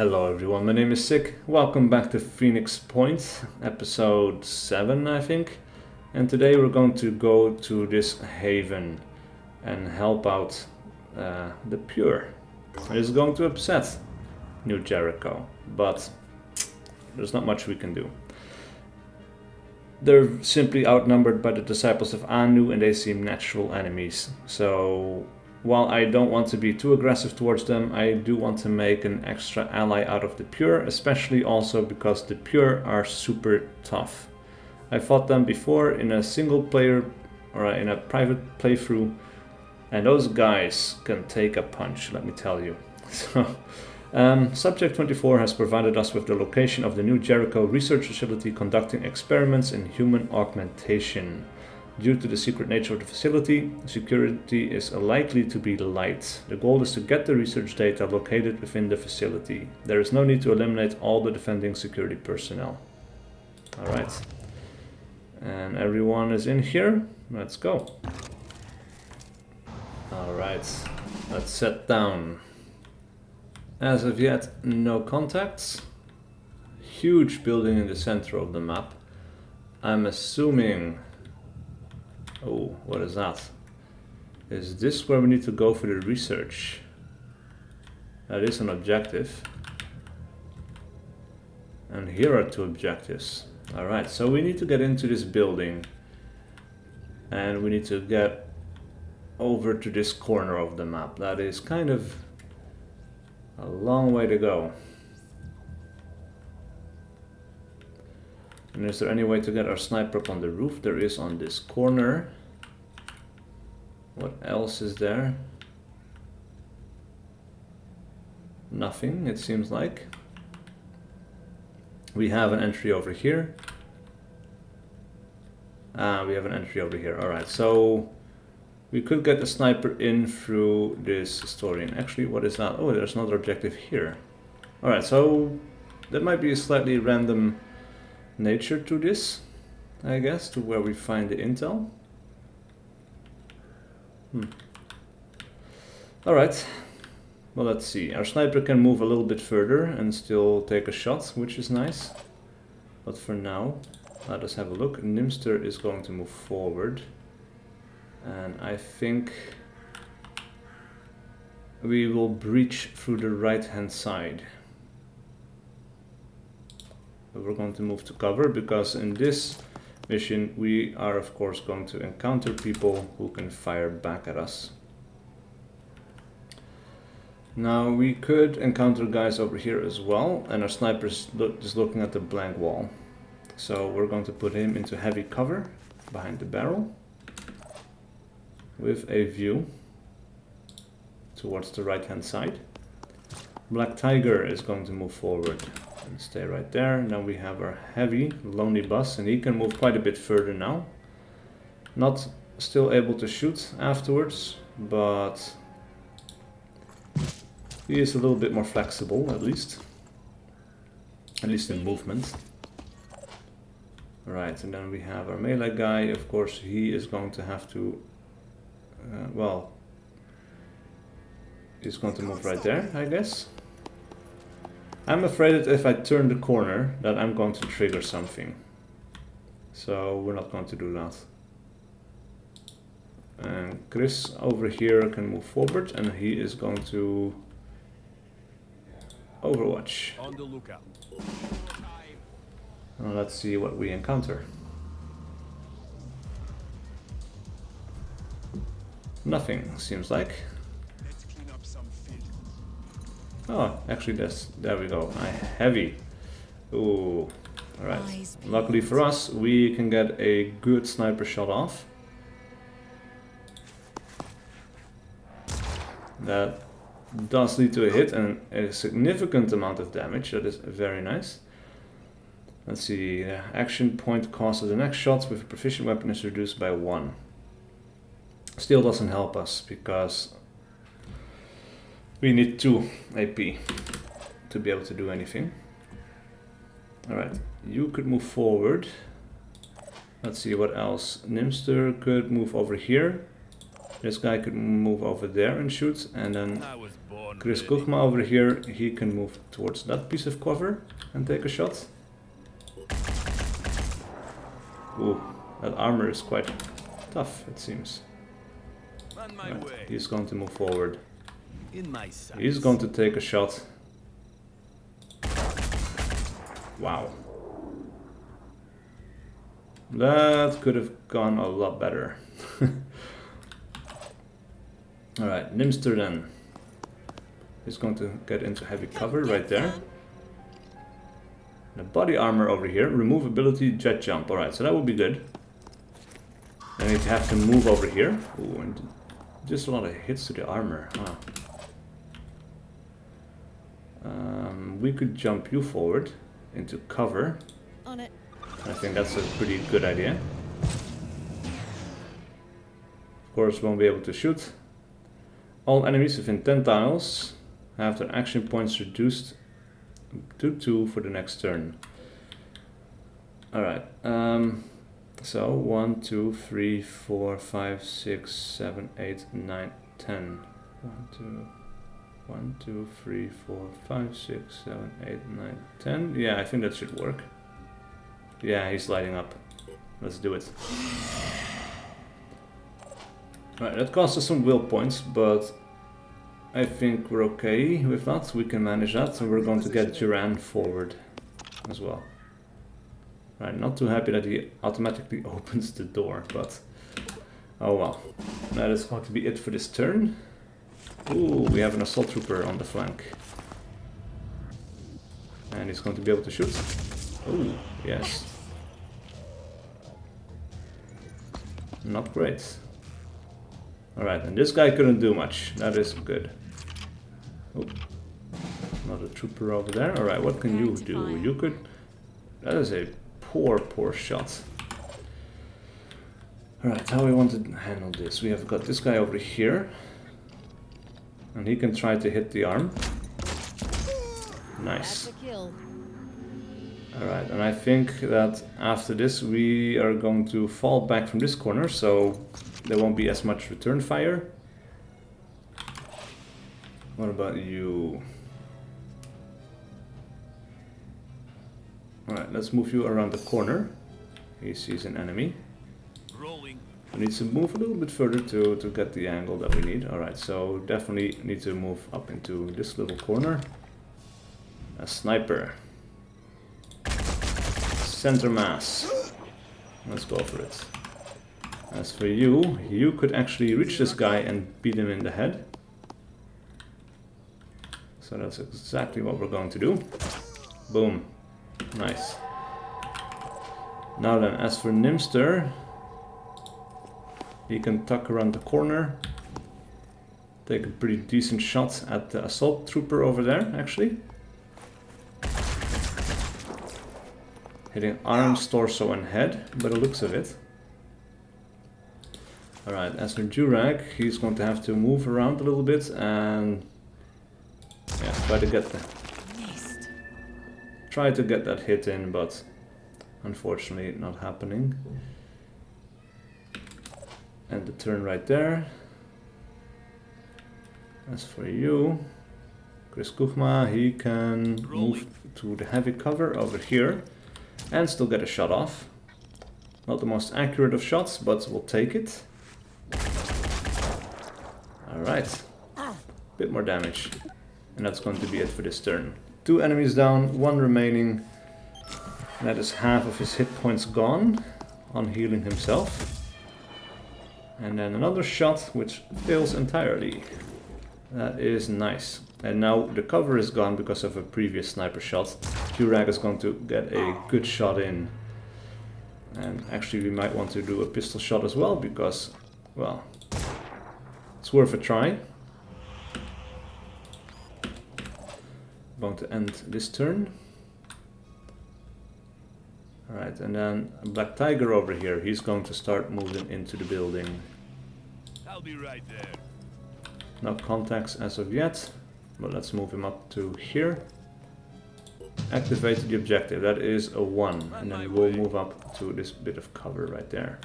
Hello everyone, my name is SiC. Welcome back to Phoenix Point, episode 7 I think. And today we're going to go to this haven and help out the Pure. It is going to upset New Jericho, but there's not much we can do. They're simply outnumbered by the disciples of Anu and they seem natural enemies. So while I don't want to be too aggressive towards them, I do want to make an extra ally out of the Pure, especially also because the Pure are super tough. I fought them before in a single player or in a private playthrough, and those guys can take a punch, let me tell you. So, Subject 24 has provided us with the location of the New Jericho research facility conducting experiments in human augmentation. Due to the secret nature of the facility, security is likely to be light. The goal is to get the research data located within the facility. There is no need to eliminate all the defending security personnel. Alright. And everyone is in here. Let's go. Alright. Let's set down. As of yet, no contacts. Huge building in the center of the map. I'm assuming... Oh, what is that? Is this where we need to go for the research? That is an objective. And here are two objectives. Alright, so we need to get into this building. And we need to get over to this corner of the map. That is kind of a long way to go. And is there any way to get our sniper up on the roof? There is on this corner. What else is there? Nothing, it seems like. We have an entry over here. We have an entry over here. Alright, so we could get the sniper in through this historian. Actually, what is that? Oh, there's another objective here. Alright, so there might be a slightly random nature to this, I guess, to where we find the intel. Alright, well, let's see. Our sniper can move a little bit further and still take a shot, which is nice. But for now, let us have a look. Nimster is going to move forward. And I think we will breach through the right-hand side. We're going to move to cover because in this mission we are of course going to encounter people who can fire back at us. Now we could encounter guys over here as well, and our sniper is just looking at the blank wall. So we're going to put him into heavy cover behind the barrel with a view towards the right hand side. Black Tiger is going to move forward and stay right there. Now we have our heavy lonely bus, and he can move quite a bit further now. Not still able to shoot afterwards, but he is a little bit more flexible, at least in movement. Right, and then we have our melee guy. Of course, he is going to have to well, he's going to move right there, I guess. I'm afraid that if I turn the corner that I'm going to trigger something. So we're not going to do that. And Chris over here can move forward and he is going to Overwatch. On the lookout. Now let's see what we encounter. Nothing, seems like. Let's clean up some filth. Oh, actually, there we go. Heavy. Ooh, alright. Luckily for us, we can get a good sniper shot off. That does lead to a hit and a significant amount of damage. That is very nice. Let's see. Action point cost of the next shot with a proficient weapon is reduced by 1. Still doesn't help us because we need 2 AP to be able to do anything. Alright, you could move forward. Let's see what else. Nimster could move over here. This guy could move over there and shoot, and then I was born Chris ready. Kukma over here, he can move towards that piece of cover and take a shot. Ooh, that armor is quite tough, it seems. On my Right, way. he's going to move forward. In my sights. He's going to take a shot. Wow. That could have gone a lot better. Alright, Nimster then. He's going to get into heavy cover right there. The body armor over here, remove ability, jet jump. Alright, so that would be good. Then he'd have to move over here. Ooh, and just a lot of hits to the armor. Huh. We could jump you forward into cover. On it. I think that's a pretty good idea. Of course, won't be able to shoot. All enemies within 10 tiles have their action points reduced to 2 for the next turn. Alright, so 1, 2, 3, 4, 5, 6, 7, 8, 9, 10. 1, 2, 3, 4, 5, 6, 7, 8, 9, 10. Yeah, I think that should work. Yeah, he's lighting up. Let's do it. Alright, that cost us some will points, but I think we're okay with that. We can manage that, and we're going to get Duran forward as well. Right, not too happy that he automatically opens the door, but oh well. That is going to be it for this turn. Ooh, we have an assault trooper on the flank. And he's going to be able to shoot. Ooh, yes. Not great. Alright, and this guy couldn't do much. That is good. Oh, another trooper over there. Alright, what can you do? You could... That is a poor shot. Alright, how we want to handle this? We have got this guy over here. And he can try to hit the arm. Nice. That's a kill. Alright, and I think that after this we are going to fall back from this corner, so there won't be as much return fire. What about you? Alright, let's move you around the corner. He sees an enemy. Rolling. We need to move a little bit further to get the angle that we need. Alright, so definitely need to move up into this little corner. A sniper. Center mass. Let's go for it. As for you, you could actually reach this guy and beat him in the head. So that's exactly what we're going to do. Boom. Nice. Now then, as for Nimster, he can tuck around the corner. Take a pretty decent shot at the assault trooper over there, actually. Hitting arms, torso and head, by the looks of it. Alright, as for Jurag, he's going to have to move around a little bit and yeah, try to get that hit in, but unfortunately not happening. And the turn right there. As for you, Chris Kukma, he can move to the heavy cover over here and still get a shot off. Not the most accurate of shots, but we'll take it. Alright, bit more damage. And that's going to be it for this turn. 2 enemies down, 1 remaining. That is half of his hit points gone on healing himself. And then another shot which fails entirely. That is nice. And now the cover is gone because of a previous sniper shot. Jurag is going to get a good shot in. And actually we might want to do a pistol shot as well because, well, it's worth a try. Going to end this turn. Alright, and then Black Tiger over here, he's going to start moving into the building. I'll be right there. No contacts as of yet, but let's move him up to here. Activate the objective, that is a 1, and then we'll move up to this bit of cover right there.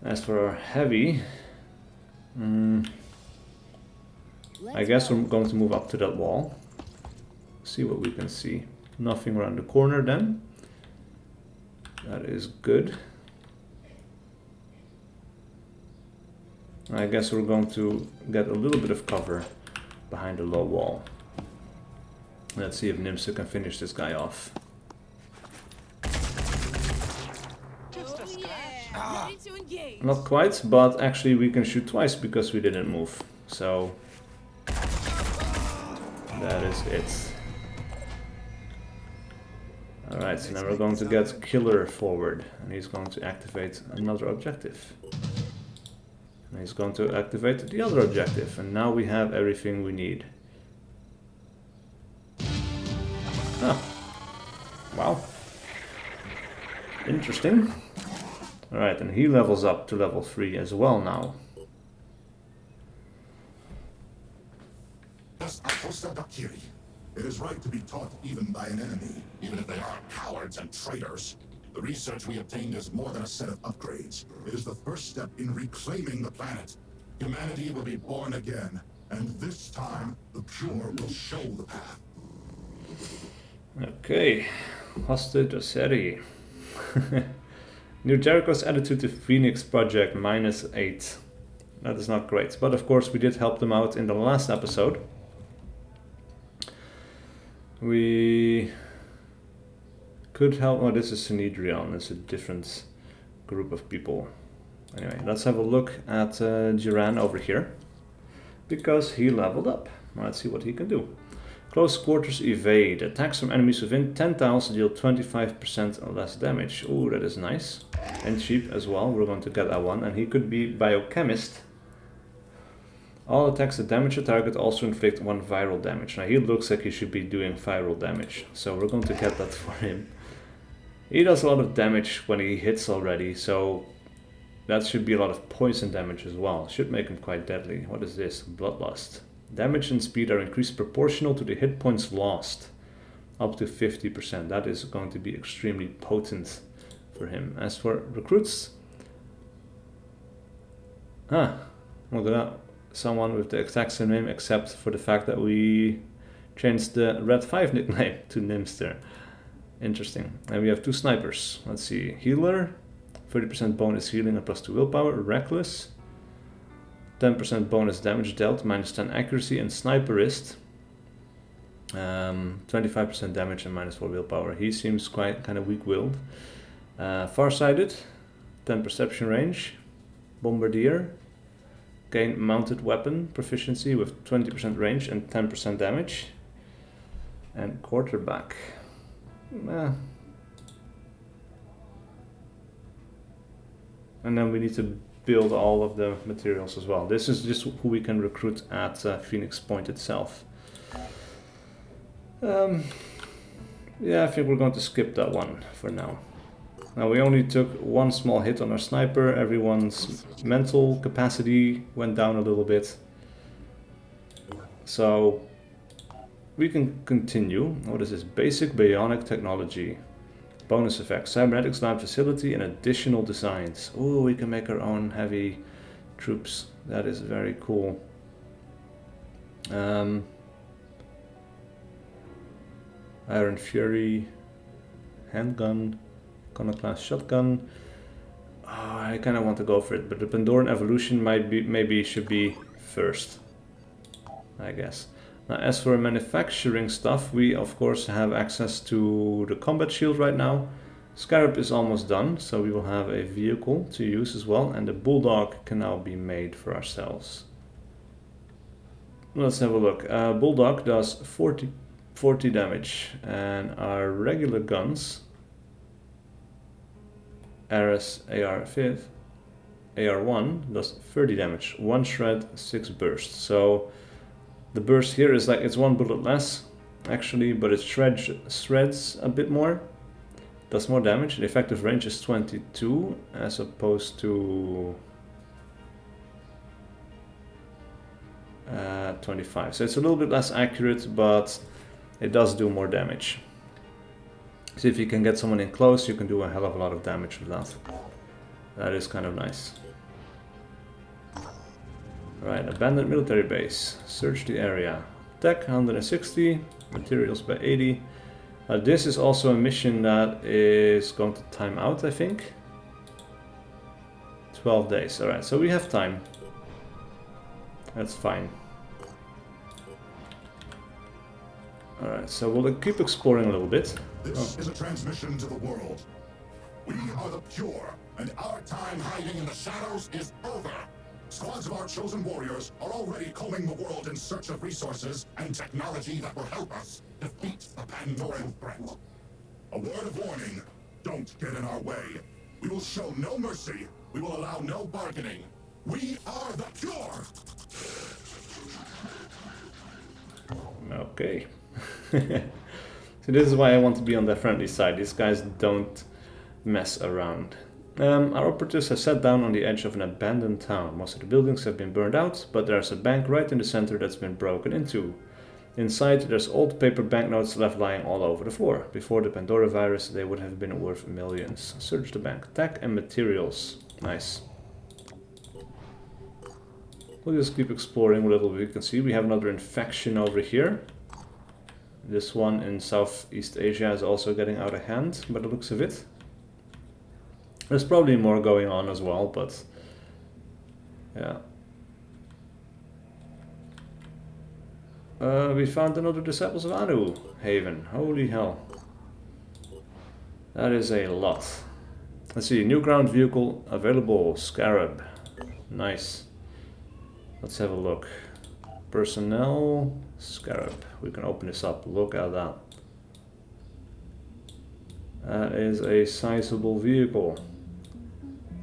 As for our heavy, I guess we're going to move up to that wall. See what we can see. Nothing around the corner then. That is good. I guess we're going to get a little bit of cover behind the low wall. Let's see if Nimsa can finish this guy off. Ready to engage. Not quite, but actually we can shoot twice because we didn't move. So that is it. Alright, so now we're going to get Killer forward, and he's going to activate another objective. And he's going to activate the other objective, and now we have everything we need. Ah. Wow. Interesting. Alright, and he levels up to level 3 as well now. It is right to be taught even by an enemy, even if they are cowards and traitors. The research we obtained is more than a set of upgrades. It is the first step in reclaiming the planet. Humanity will be born again, and this time, the pure will show the path. Okay, hostage Oseri. New Jericho's attitude to Phoenix project -8. That is not great, but of course we did help them out in the last episode. We could help. Oh, this is Synedrion. It's a different group of people. Anyway, let's have a look at Jiran over here, because he leveled up. Let's see what he can do. Close quarters evade. Attacks from enemies within 10 tiles deal 25% less damage. Ooh, that is nice. And cheap as well. We're going to get that one. And he could be Biochemist. All attacks that damage a target also inflict 1 viral damage. Now he looks like he should be doing viral damage, so we're going to get that for him. He does a lot of damage when he hits already, so that should be a lot of poison damage as well. Should make him quite deadly. What is this? Bloodlust. Damage and speed are increased proportional to the hit points lost. Up to 50%. That is going to be extremely potent for him. As for recruits... look at that. Someone with the exact same name, except for the fact that we changed the Red 5 nickname to Nimster. Interesting. And we have 2 snipers. Let's see. Healer, 30% bonus healing and +2 willpower. Reckless, 10% bonus damage dealt, -10 accuracy. And Sniperist, 25% damage and -4 willpower. He seems quite kind of weak-willed. Farsighted, 10 perception range. Bombardier, gain mounted weapon proficiency with 20% range and 10% damage. And Quarterback. And then we need to build all of the materials as well. This is just who we can recruit at Phoenix Point itself. Yeah, I think we're going to skip that one for now. Now we only took 1 small hit on our sniper. Everyone's mental capacity went down a little bit. So we can continue. What is this? Basic bionic technology. Bonus effects. Cybernetics lab facility and additional designs. Oh, we can make our own heavy troops. That is very cool. Iron Fury. Handgun. Class shotgun. Oh, I kind of want to go for it, but the Pandoran evolution might be, maybe should be first, I guess. Now, as for manufacturing stuff, we of course have access to the combat shield right now. Scarab is almost done, so we will have a vehicle to use as well, and the Bulldog can now be made for ourselves. Let's have a look. Bulldog does 40 damage, and our regular guns, Ares AR1 does 30 damage, 1 shred, 6 burst. So the burst here is like, it's 1 bullet less actually, but it shreds a bit more, does more damage. The effective range is 22 as opposed to 25. So it's a little bit less accurate, but it does do more damage. So if you can get someone in close, you can do a hell of a lot of damage with that. That is kind of nice. Right, abandoned military base. Search the area. Tech 160, materials by 80. This is also a mission that is going to time out, I think. 12 days, alright, so we have time. That's fine. Alright, so we'll keep exploring a little bit. This is a transmission to the world. We are the pure, and our time hiding in the shadows is over. Squads of our chosen warriors are already combing the world in search of resources and technology that will help us defeat the Pandoran threat. A word of warning, don't get in our way. We will show no mercy. We will allow no bargaining. We are the pure! Okay. So this is why I want to be on the friendly side. These guys don't mess around. Our operatives have sat down on the edge of an abandoned town. Most of the buildings have been burned out, but there's a bank right in the center that's been broken into. Inside, there's old paper banknotes left lying all over the floor. Before the Pandora virus, they would have been worth millions. Search the bank. Tech and materials. Nice. We'll just keep exploring a little bit. You can see we have another infection over here. This one in Southeast Asia is also getting out of hand, by the looks of it. There's probably more going on as well, but yeah. We found another Disciples of Anu haven. Holy hell. That is a lot. Let's see, new ground vehicle available. Scarab. Nice. Let's have a look. Personnel. Scarab. We can open this up. Look at that. That is a sizable vehicle.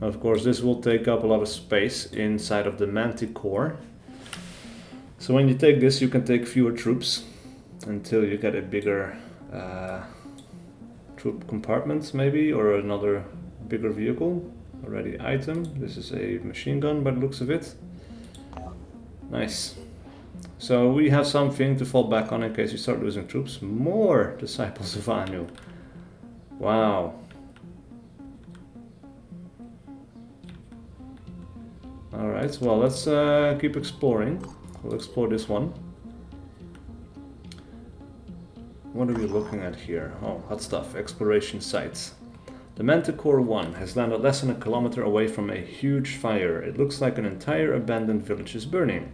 Of course, this will take up a lot of space inside of the Manticore. So when you take this, you can take fewer troops until you get a bigger troop compartment, maybe, or another bigger vehicle. Already item. This is a machine gun by the looks of it. Nice. So we have something to fall back on in case we start losing troops. More Disciples of Anu. Wow. Alright, well, let's keep exploring. We'll explore this one. What are we looking at here? Oh, hot stuff. Exploration sites. The Manticore 1 has landed less than a kilometer away from a huge fire. It looks like an entire abandoned village is burning.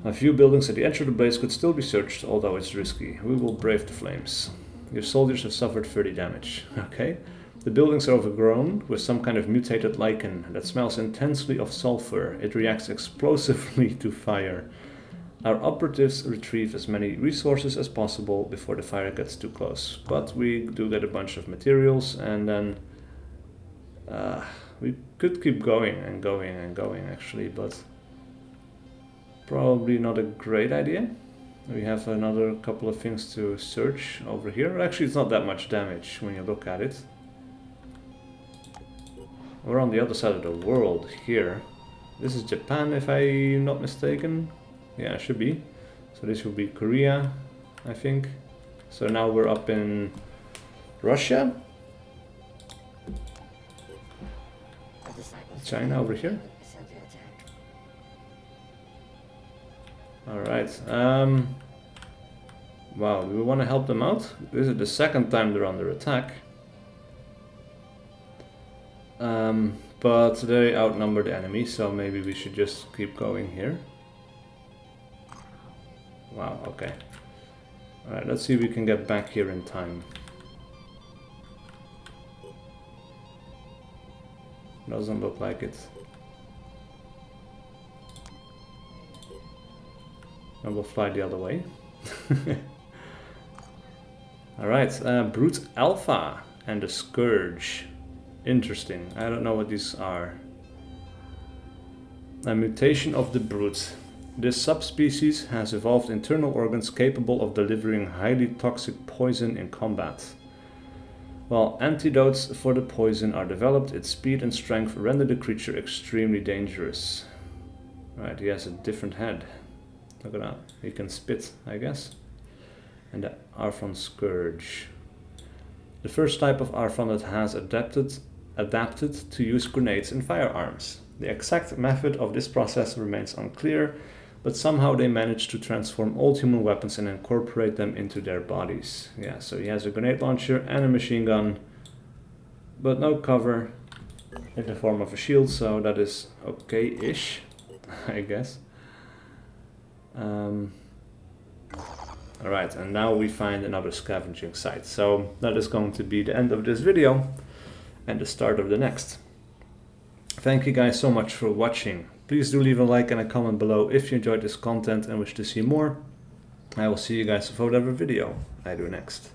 A few buildings at the edge of the blaze could still be searched, although it's risky. We will brave the flames. Your soldiers have suffered 30 damage. Okay. The buildings are overgrown with some kind of mutated lichen that smells intensely of sulfur. It reacts explosively to fire. Our operatives retrieve as many resources as possible before the fire gets too close. But we do get a bunch of materials, and then we could keep going and going and going actually, but probably not a great idea. We have another couple of things to search over here. Actually, it's not that much damage when you look at it. We're on the other side of the world here. This is Japan, if I'm not mistaken. Yeah, it should be. So this will be Korea, I think. So now we're up in Russia. China over here. Alright. Wow, do we want to help them out? This is the second time they're under attack. But they outnumber the enemy, so maybe we should just keep going here. Wow, okay. Alright, let's see if we can get back here in time. Doesn't look like it. And we'll fly the other way. Alright, Brute Alpha and the Scourge. Interesting. I don't know what these are. A mutation of the Brute. This subspecies has evolved internal organs capable of delivering highly toxic poison in combat. While antidotes for the poison are developed, its speed and strength render the creature extremely dangerous. Right, he has a different head. Look at that. He can spit, I guess. And the Arphon Scourge. The first type of Arphon that has adapted to use grenades and firearms. The exact method of this process remains unclear, but somehow they managed to transform old human weapons and incorporate them into their bodies. Yeah, so he has a grenade launcher and a machine gun, but no cover in the form of a shield, so that is okay-ish, I guess. Alright, and now we find another scavenging site. So that is going to be the end of this video and the start of the next. Thank you guys so much for watching. Please do leave a like and a comment below if you enjoyed this content and wish to see more. I will see you guys for whatever video I do next.